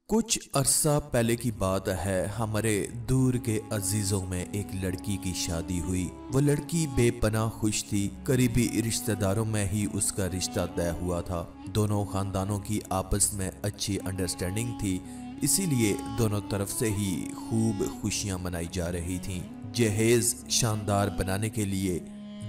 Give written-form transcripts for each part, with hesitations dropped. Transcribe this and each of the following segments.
कुछ अरसा पहले की बात है। हमारे दूर के अजीजों में एक लड़की की शादी हुई। वो लड़की बेपनाह खुश थी। करीबी रिश्तेदारों में ही उसका रिश्ता तय हुआ था। दोनों खानदानों की आपस में अच्छी अंडरस्टैंडिंग थी, इसीलिए दोनों तरफ से ही खूब खुशियां मनाई जा रही थीं। जहेज शानदार बनाने के लिए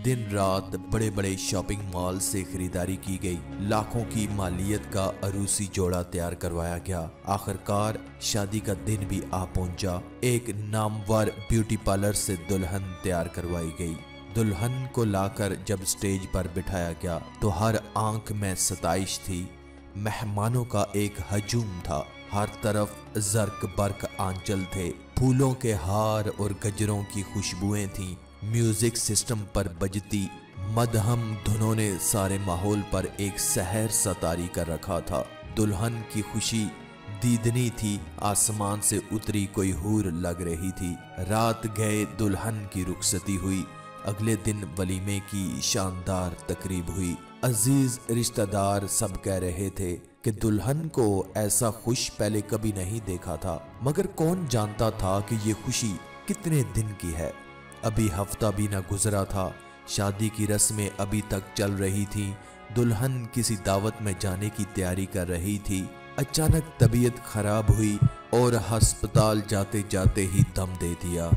दिन रात बड़े बड़े शॉपिंग मॉल से खरीदारी की गई। लाखों की मालियत का अरूसी जोड़ा तैयार करवाया गया। आखिरकार शादी का दिन भी आ पहुंचा। एक नामवर ब्यूटी पार्लर से दुल्हन तैयार करवाई गई। दुल्हन को लाकर जब स्टेज पर बिठाया गया तो हर आंख में सताइश थी। मेहमानों का एक हजूम था। हर तरफ जर्क बर्क आंचल थे। फूलों के हार और गजरों की खुशबुएं थीं। म्यूजिक सिस्टम पर बजती मदहम धुनों ने सारे माहौल पर एक सहर सा तारी कर रखा था। दुल्हन की खुशी दीदनी थी। आसमान से उतरी कोई हूर लग रही थी। रात गए दुल्हन की रुखसती हुई। अगले दिन वलीमे की शानदार तकरीब हुई। अजीज रिश्तेदार सब कह रहे थे कि दुल्हन को ऐसा खुश पहले कभी नहीं देखा था, मगर कौन जानता था कि ये खुशी कितने दिन की है। अभी हफ्ता भी न गुजरा था। शादी की रस्में अभी तक चल रही थी। दुल्हन किसी दावत में जाने की तैयारी कर रही थी। अचानक तबीयत खराब हुई और अस्पताल जाते जाते ही दम दे दिया।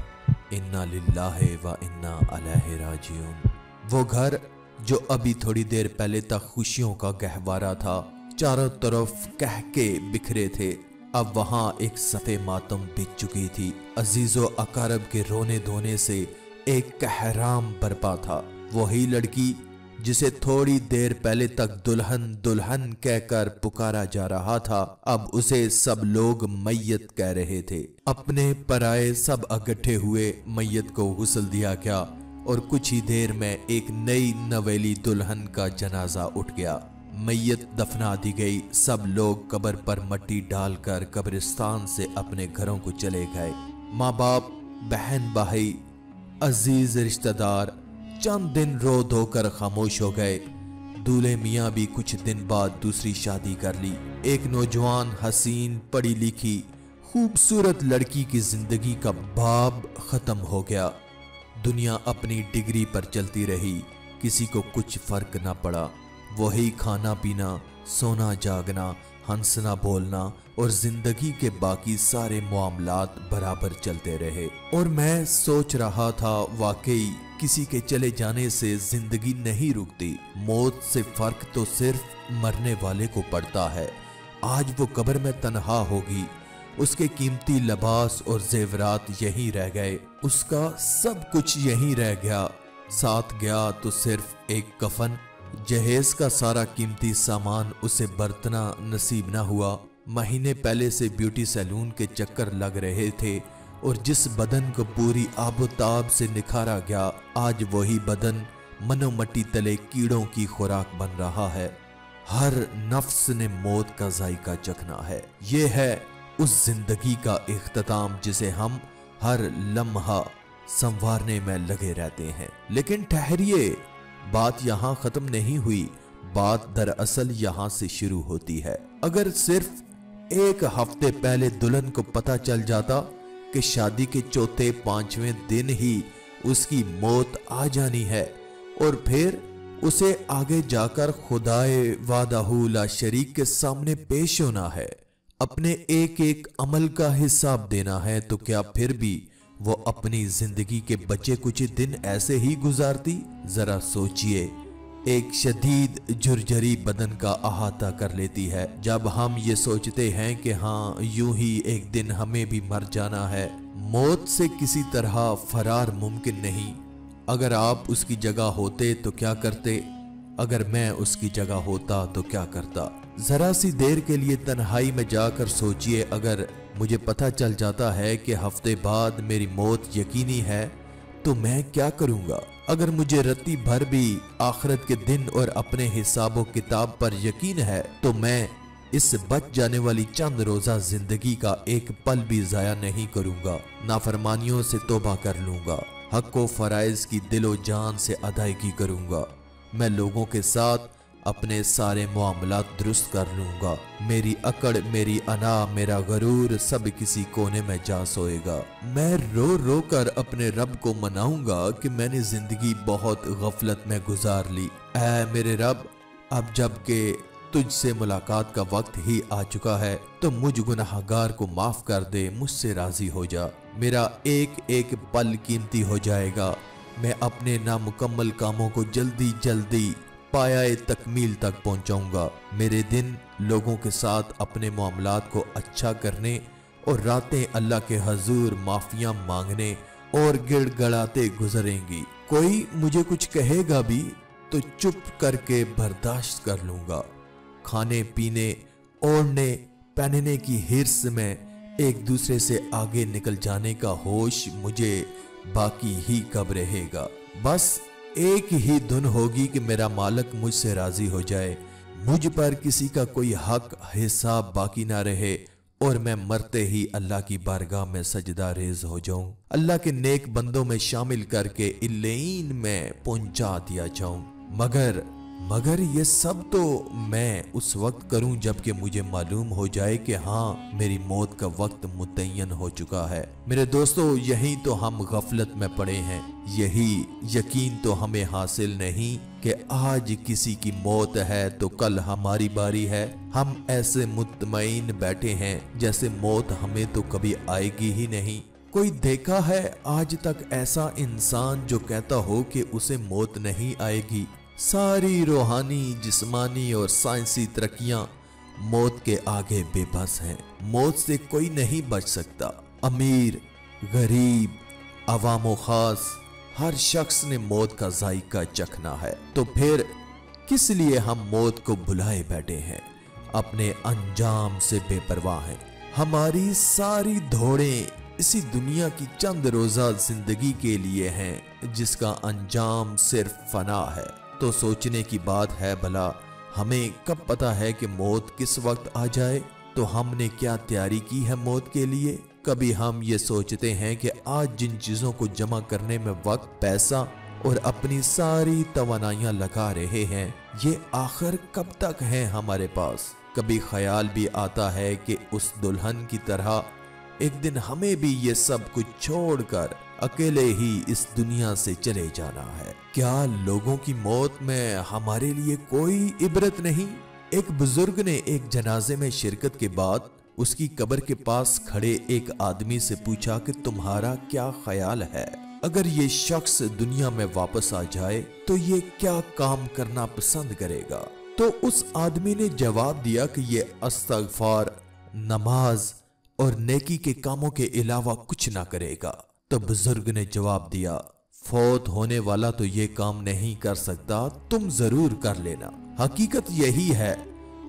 इन्ना लिल्लाहि व इन्ना अलैहि राजिऊन। वो घर जो अभी थोड़ी देर पहले तक खुशियों का गहवारा था, चारों तरफ कह के बिखरे थे, अब वहां एक सफ़े मातम बीत चुकी थी। अजीजो अकारब के रोने धोने से एक कहराम बरपा था। वही लड़की जिसे थोड़ी देर पहले तक दुल्हन दुल्हन कहकर पुकारा जा रहा था, अब उसे सब लोग मैयत कह रहे थे। अपने पराए सब इकट्ठे हुए। मैयत को गुस्ल दिया गया और कुछ ही देर में एक नई नवेली दुल्हन का जनाजा उठ गया। मैयत दफना दी गई। सब लोग कब्र पर मट्टी डालकर कब्रिस्तान से अपने घरों को चले गए। माँ बाप, बहन भाई, अजीज रिश्तेदार चंद दिन रो धोकर खामोश हो गए। दूल्हे मियाँ भी कुछ दिन बाद दूसरी शादी कर ली। एक नौजवान, हसीन, पढ़ी लिखी, खूबसूरत लड़की की जिंदगी का बाब खत्म हो गया। दुनिया अपनी डिग्री पर चलती रही, किसी को कुछ फर्क ना पड़ा। वही खाना पीना, सोना जागना, हंसना बोलना और जिंदगी के बाकी सारे मामलात बराबर चलते रहे। और मैं सोच रहा था, वाकई किसी के चले जाने से जिंदगी नहीं रुकती। मौत से फर्क तो सिर्फ मरने वाले को पड़ता है। आज वो कब्र में तन्हा होगी। उसके कीमती लिबास और जेवरात यहीं रह गए। उसका सब कुछ यहीं रह गया। साथ गया तो सिर्फ एक कफन। जहेज का सारा कीमती सामान उसे बरतना नसीब न हुआ। महीने पहले से ब्यूटी सैलून के चक्कर लग रहे थे और जिस बदन को पूरी आबोताब से निखारा गया, आज वही बदन मनोमट्टी तले कीड़ों की खुराक बन रहा है। हर नफ्स ने मौत का जायका चखना है। ये है उस जिंदगी का इख्तिताम जिसे हम हर लम्हा संवारने में लगे रहते हैं। लेकिन ठहरिए, बात यहाँ खत्म नहीं हुई। बात दरअसल यहाँ से शुरू होती है। अगर सिर्फ एक हफ्ते पहले दुल्हन को पता चल जाता कि शादी के चौथे पांचवें दिन ही उसकी मौत आ जानी है और फिर उसे आगे जाकर खुदाए वादाहू ला शरीक के सामने पेश होना है, अपने एक एक अमल का हिसाब देना है, तो क्या फिर भी वो अपनी जिंदगी के बचे कुछ दिन ऐसे ही गुजारती? जरा सोचिए, एक शदीद झुरझरी बदन का अहाता कर लेती है। जब हम ये सोचते हैं कि हाँ, यूं ही एक दिन हमें भी मर जाना है, मौत से किसी तरह फरार मुमकिन नहीं। अगर आप उसकी जगह होते तो क्या करते? अगर मैं उसकी जगह होता तो क्या करता? जरा सी देर के लिए तन्हाई में जाकर सोचिए, अगर मुझे पता चल जाता है कि हफ्ते बाद मेरी मौत यकीनी है तो मैं क्या करूंगा? अगर मुझे रत्ती भर भी आखिरत के दिन और अपने हिसाबों किताब पर यकीन है तो मैं इस बच जाने वाली चंद रोजा जिंदगी का एक पल भी जाया नहीं करूंगा। नाफरमानियों से तौबा कर लूंगा। हक व फराइज की दिलो जान से अदायगी करूंगा। मैं लोगों के साथ अपने सारे मामलात दुरुस्त कर लूंगा। मेरी अकड़, मेरी अना, मेरा गरूर सब किसी कोने में जा सोएगा। मैं रो रो कर अपने रब को मनाऊंगा कि मैंने जिंदगी बहुत गफलत में गुजार ली। ऐ मेरे रब, अब जब के तुझसे मुलाकात का वक्त ही आ चुका है तो मुझ गुनाहगार को माफ कर दे, मुझसे राजी हो जा। मेरा एक एक पल कीमती हो जाएगा। मैं अपने नामुकम्मल कामों को जल्दी जल्दी पाया तकमील तक पहुंचाऊंगा। मेरे दिन लोगों के साथ अपने मामलात को अच्छा करने और रातें अल्लाह के हजूर माफिया मांगने और गिड़गड़ाते गुजरेंगी। कोई मुझे कुछ कहेगा भी तो चुप करके बर्दाश्त कर लूंगा। खाने पीने, ओढ़ने पहनने की हिर्स में एक दूसरे से आगे निकल जाने का होश मुझे बाकी ही कब रहेगा। बस एक ही धुन होगी कि मेरा मालिक मुझसे राजी हो जाए, मुझ पर किसी का कोई हक हिसाब बाकी ना रहे और मैं मरते ही अल्लाह की बारगाह में सजदा रेज हो जाऊं, अल्लाह के नेक बंदों में शामिल करके इल्लीन में पहुंचा दिया जाऊं। मगर ये सब तो मैं उस वक्त करूं जबकि मुझे मालूम हो जाए कि हाँ, मेरी मौत का वक्त मुतय्यन हो चुका है। मेरे दोस्तों, यही तो हम गफलत में पड़े हैं। यही यकीन तो हमें हासिल नहीं कि आज किसी की मौत है तो कल हमारी बारी है। हम ऐसे मुतमईन बैठे हैं जैसे मौत हमें तो कभी आएगी ही नहीं। कोई देखा है आज तक ऐसा इंसान जो कहता हो कि उसे मौत नहीं आएगी? सारी रूहानी, जिस्मानी और साइंसी तरक्कियां मौत के आगे बेबस हैं। मौत से कोई नहीं बच सकता। अमीर, गरीब, अवामो खास, हर शख्स ने मौत का जायका चखना है। तो फिर किस लिए हम मौत को भुलाए बैठे हैं, अपने अंजाम से बेपरवाह हैं? हमारी सारी दौड़ें इसी दुनिया की चंद रोजा जिंदगी के लिए हैं जिसका अंजाम सिर्फ फना है। तो सोचने की बात है, भला हमें कब पता है कि मौत किस वक्त आ जाए? तो हमने क्या तैयारी की है मौत के लिए? कभी हम ये सोचते हैं कि आज जिन चीजों को जमा करने में वक्त, पैसा और अपनी सारी तवानाइयां लगा रहे हैं, ये आखिर कब तक हैं हमारे पास? कभी ख्याल भी आता है कि उस दुल्हन की तरह एक दिन हमें भी ये सब कुछ छोड़कर अकेले ही इस दुनिया से चले जाना है। क्या लोगों की मौत में हमारे लिए कोई इबरत नहीं? एक बुजुर्ग ने एक जनाजे में शिरकत के बाद उसकी कब्र के पास खड़े एक आदमी से पूछा कि तुम्हारा क्या ख्याल है, अगर ये शख्स दुनिया में वापस आ जाए तो ये क्या काम करना पसंद करेगा? तो उस आदमी ने जवाब दिया कि ये इस्तग़फ़ार, नमाज और नेकी के कामों के अलावा कुछ ना करेगा। तो बुजुर्ग ने जवाब दिया, फौत होने वाला तो ये काम नहीं कर सकता, तुम जरूर कर लेना। हकीकत यही है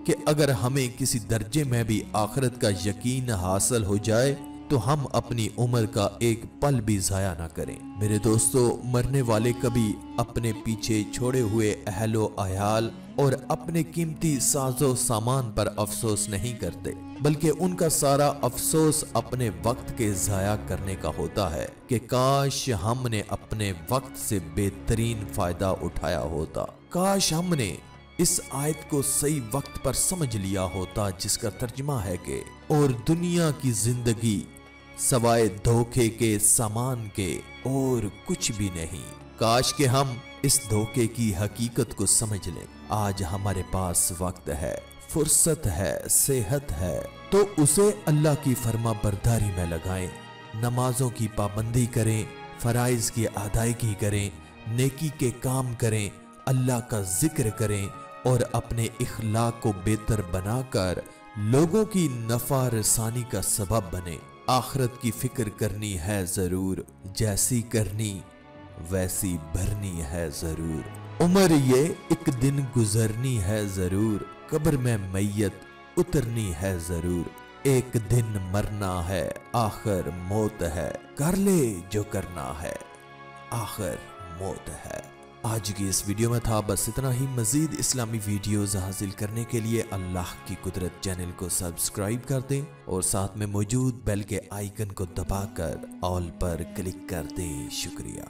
कि अगर हमें किसी दर्जे में भी आखिरत का यकीन हासिल हो जाए तो हम अपनी उम्र का एक पल भी जाया ना करें। मेरे दोस्तों, मरने वाले कभी अपने पीछे छोड़े हुए अहलो अयाल और अपने कीमती साजो सामान पर अफसोस नहीं करते, बल्कि उनका सारा अफसोस अपने वक्त के जाया करने का होता है कि काश हमने अपने वक्त से बेहतरीन फायदा उठाया होता। काश हमने इस आयत को सही वक्त पर समझ लिया होता, जिसका तर्जुमा है कि और दुनिया की जिंदगी सवाए धोखे के सामान के और कुछ भी नहीं। काश के हम इस धोखे की हकीकत को समझ लें। आज हमारे पास वक्त है, फुर्सत है, सेहत है, तो उसे अल्लाह की फर्मा बरदारी में लगाएं। नमाजों की पाबंदी करें, फराइज की अदायगी करें, नेकी के काम करें, अल्लाह का जिक्र करें और अपने इखलाक को बेहतर बनाकर लोगों की नफा रसानी का सबब बने। आखिरत की फिक्र करनी है जरूर, जैसी करनी वैसी भरनी है जरूर। उम्र ये एक दिन गुजरनी है जरूर, कब्र में मैयत उतरनी है जरूर। एक दिन मरना है, आखिर मौत है, कर ले जो करना है, आखिर मौत है। आज की इस वीडियो में था बस इतना ही। मजीद इस्लामी वीडियोस हासिल करने के लिए अल्लाह की कुदरत चैनल को सब्सक्राइब कर दें और साथ में मौजूद बेल के आइकन को दबाकर ऑल पर क्लिक कर दें। शुक्रिया।